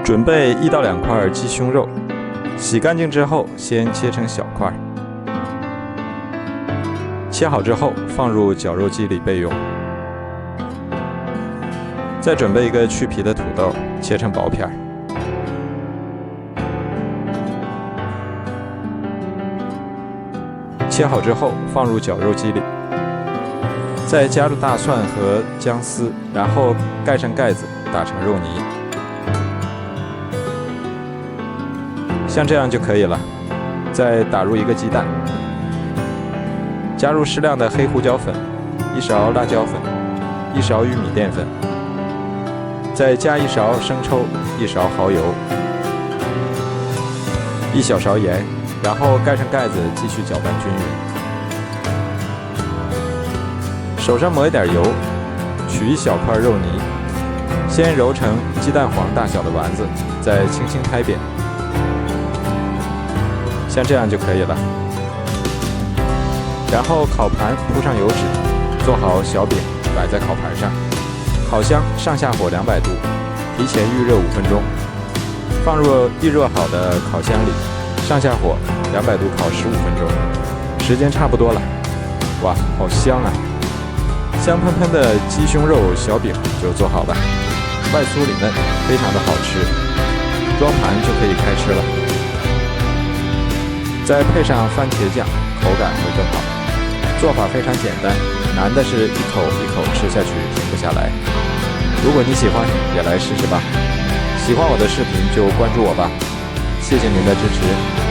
准备1到2块鸡胸肉，洗干净之后先切成小块，切好之后放入绞肉机里备用。再准备一个去皮的土豆，切成薄片，切好之后放入绞肉机里，再加入大蒜和姜丝，然后盖上盖子，打成肉泥。像这样就可以了。再打入1个鸡蛋，加入适量的黑胡椒粉、1勺辣椒粉、1勺玉米淀粉，再加1勺生抽、1勺蚝油、1小勺盐，然后盖上盖子，继续搅拌均匀。手上抹一点油，取1小块肉泥，先揉成鸡蛋黄大小的丸子，再轻轻拍扁。像这样就可以了。然后烤盘铺上油纸，做好小饼摆在烤盘上，烤箱上下火200度，提前预热5分钟，放入预热好的烤箱里，上下火200度烤15分钟，时间差不多了。哇，好香啊！香喷喷的鸡胸肉小饼就做好了，外酥里嫩，非常的好吃。装盘就可以开吃了。再配上番茄酱，口感会更好。做法非常简单，难的是一口一口吃下去停不下来。如果你喜欢，也来试试吧。喜欢我的视频就关注我吧，谢谢您的支持。